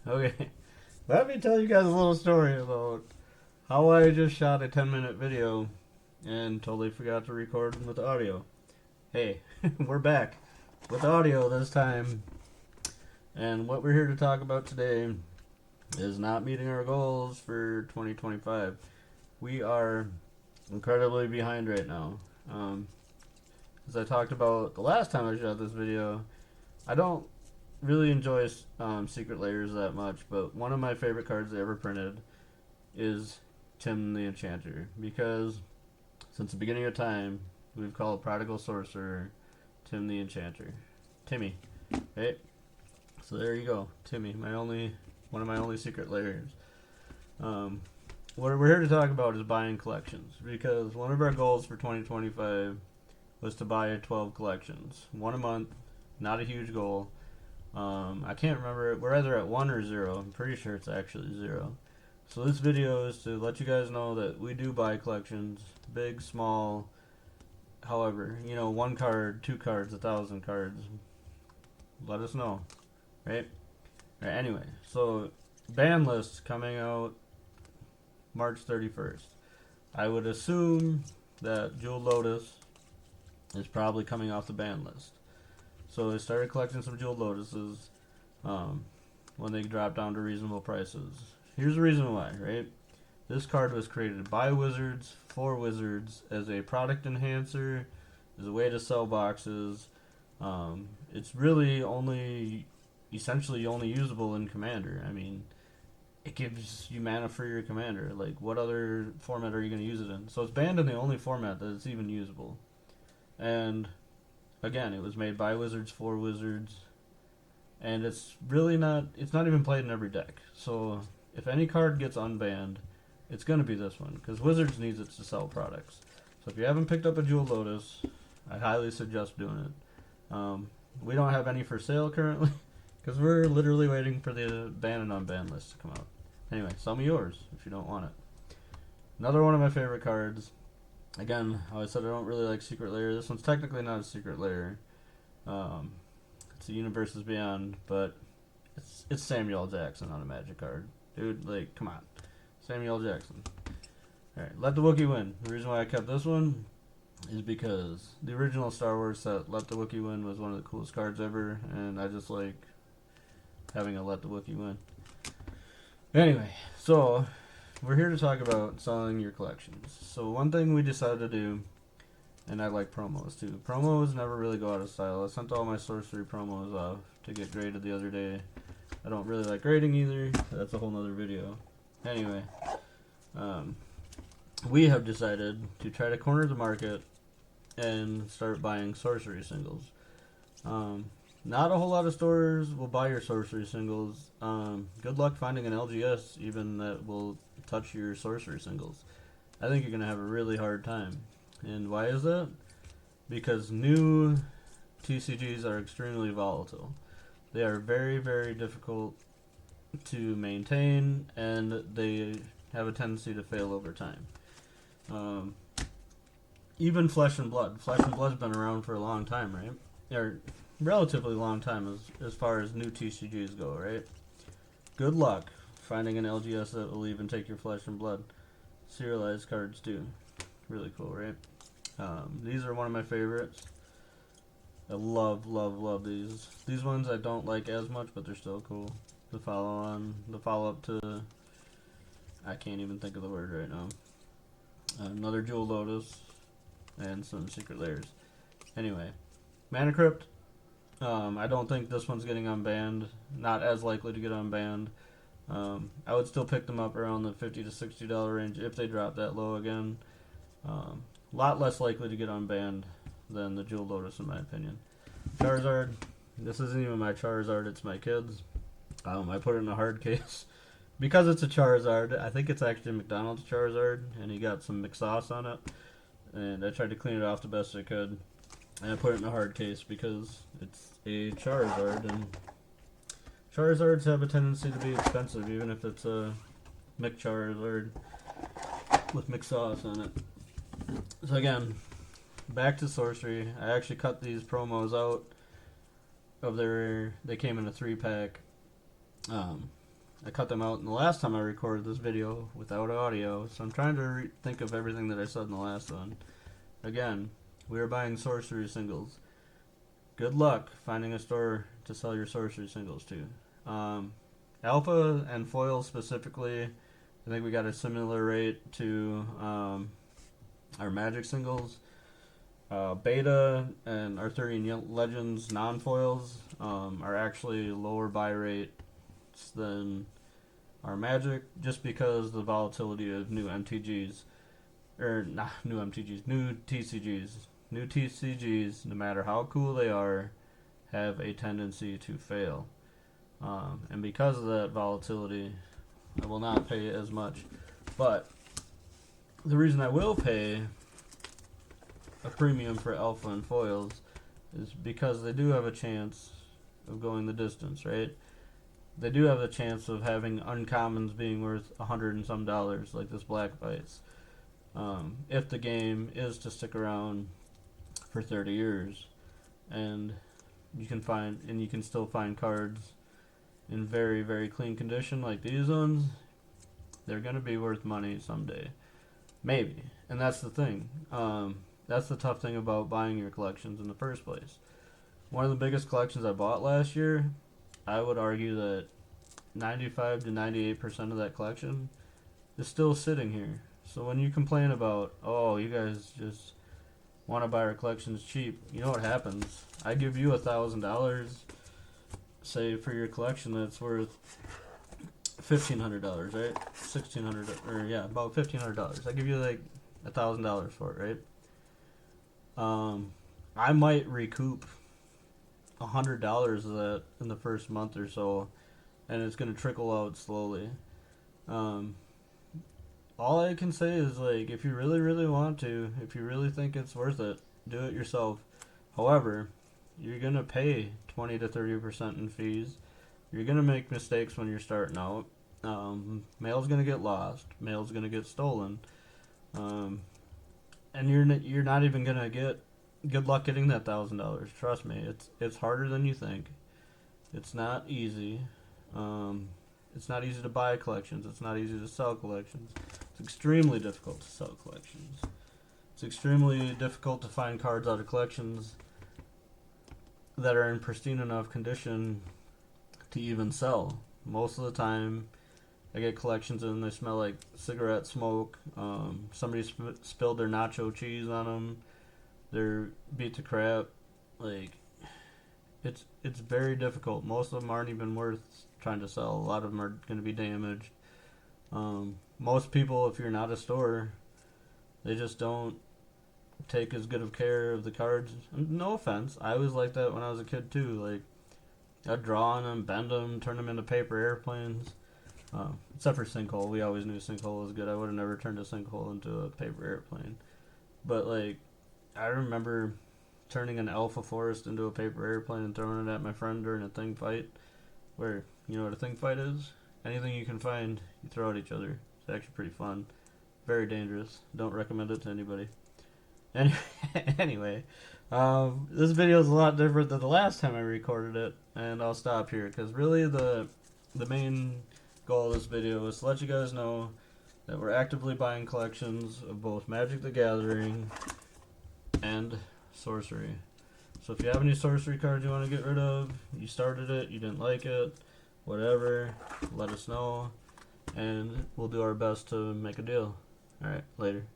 Okay, let me tell you guys a little story about how I just shot a 10-minute video and totally forgot to record with audio. Hey, we're back with audio this time, and what we're here to talk about today is not meeting our goals for 2025. We are incredibly behind right now. As I talked about the last time I shot this video, I don't really enjoy Secret Layers that much, but one of my favorite cards they ever printed is Tim the Enchanter, because since the beginning of time, we've called Prodigal Sorcerer Tim the Enchanter. Timmy, right? So there you go, Timmy, one of my only Secret Layers. What we're here to talk about is buying collections, because one of our goals for 2025 was to buy 12 collections, one a month. Not a huge goal. I can't remember. We're either at 1 or 0. I'm pretty sure it's actually 0. So this video is to let you guys know that we do buy collections, big, small, however, 1 card, 2 cards, 1,000 cards. Let us know, right? Right, anyway, so ban list coming out March 31st. I would assume that Jewel Lotus is probably coming off the ban list. So I started collecting some Jewel Lotuses when they dropped down to reasonable prices. Here's the reason why, right? This card was created by Wizards, for Wizards, as a product enhancer, as a way to sell boxes. It's really essentially only usable in Commander. I mean, it gives you mana for your Commander. Like, what other format are you going to use it in? So it's banned in the only format that it's even usable. And again, it was made by Wizards for Wizards, and it's not even played in every deck. So if any card gets unbanned, it's going to be this one, because Wizards needs it to sell products. So if you haven't picked up a Jewel Lotus, I highly suggest doing it. We don't have any for sale currently, because we're literally waiting for the ban and unban list to come out. Anyway, sell me yours if you don't want it. Another one of my favorite cards. Again, how I said I don't really like Secret Layer. This one's technically not a Secret Layer. It's a Universes Beyond, but it's Samuel Jackson on a Magic card. Dude, like, come on. Samuel Jackson. Alright, Let the Wookiee Win. The reason why I kept this one is because the original Star Wars set, Let the Wookiee Win, was one of the coolest cards ever, and I just like having a Let the Wookiee Win. Anyway, so we're here to talk about selling your collections. So one thing we decided to do, and I like promos too. Promos never really go out of style. I sent all my sorcery promos off to get graded the other day. I don't really like grading either. That's a whole nother video. Anyway, we have decided to try to corner the market and start buying sorcery singles. Not a whole lot of stores will buy your sorcery singles. Good luck finding an LGS even that will touch your sorcery singles. I think you're going to have a really hard time. And why is that? Because new TCGs are extremely volatile. They are very, very difficult to maintain, and they have a tendency to fail over time. Even Flesh and Blood. Flesh and Blood's been around for a long time, right? Or relatively long time as far as new TCGs go, right? Good luck finding an LGS that will even take your Flesh and Blood. Serialized cards too. Really cool, right? These are one of my favorites. I love, love, love these. These ones I don't like as much, but they're still cool. The follow-up to, I can't even think of the word right now. Another Jewel Lotus, and some Secret Layers. Anyway, Mana Crypt. I don't think this one's getting unbanned. Not as likely to get unbanned. I would still pick them up around the $50 to $60 range if they drop that low again. A lot less likely to get unbanned than the Jewel Lotus, in my opinion. Charizard. This isn't even my Charizard, it's my kid's. I put it in a hard case. Because it's a Charizard, I think it's actually a McDonald's Charizard, and he got some mixed sauce on it. And I tried to clean it off the best I could. And I put it in a hard case because it's a Charizard, and Charizards have a tendency to be expensive, even if it's a McCharizard with mixed sauce on it. So again, back to sorcery. I actually cut these promos out of they came in a 3-pack. I cut them out in the last time I recorded this video without audio, so I'm trying to think of everything that I said in the last one. Again, we are buying sorcery singles. Good luck finding a store to sell your sorcery singles to. Alpha and foil specifically, I think we got a similar rate to our Magic singles. Beta and Arthurian Legends non-foils are actually lower buy rates than our Magic, just because the volatility of new MTGs, or not new MTGs, new TCGs. New TCGs, no matter how cool they are, have a tendency to fail. And because of that volatility, I will not pay as much. But the reason I will pay a premium for alpha and foils is because they do have a chance of going the distance, right? They do have a chance of having uncommons being worth $100 and some, like this Black Bites. If the game is to stick around for 30 years, and you can still find cards in very, very clean condition like these ones, they're going to be worth money someday. Maybe. And that's the thing. That's the tough thing about buying your collections in the first place. One of the biggest collections I bought last year, I would argue that 95 to 98% of that collection is still sitting here. So when you complain about, oh, you guys just want to buy our collections cheap, you know what happens? I give you $1,000, say for your collection that's worth $1,500, right? $1,600, or yeah, about $1,500. I give you like $1,000 for it, right? I might recoup $100 of that in the first month or so, and it's gonna trickle out slowly. All I can say is, like, if you really, really want to, if you really think it's worth it, do it yourself. However, you're going to pay 20 to 30% in fees. You're going to make mistakes when you're starting out. Mail's going to get lost. Mail's going to get stolen. And you're not even going to get good luck getting that $1,000. Trust me, it's harder than you think. It's not easy. It's not easy to buy collections. It's not easy to sell collections. It's extremely difficult to sell collections. It's extremely difficult to find cards out of collections that are in pristine enough condition to even sell. Most of the time, I get collections and they smell like cigarette smoke. Somebody spilled their nacho cheese on them. They're beat to crap. Like, it's very difficult. Most of them aren't even worth trying to sell. A lot of them are going to be damaged. Most people, if you're not a store, they just don't take as good of care of the cards. No offense, I was like that when I was a kid too. Like, I'd draw on them, bend them, turn them into paper airplanes. Except for Sinkhole, we always knew Sinkhole was good. I would have never turned a Sinkhole into a paper airplane. But like, I remember turning an Alpha Forest into a paper airplane and throwing it at my friend during a thing fight. Where, you know what a thing fight is? Anything you can find, you throw at each other. It's actually pretty fun. Very dangerous. Don't recommend it to anybody. Anyway, this video is a lot different than the last time I recorded it, and I'll stop here because really the main goal of this video is to let you guys know that we're actively buying collections of both Magic the Gathering and Sorcery. So if you have any Sorcery cards you want to get rid of, you started it, you didn't like it, whatever, let us know, and we'll do our best to make a deal. Alright, later.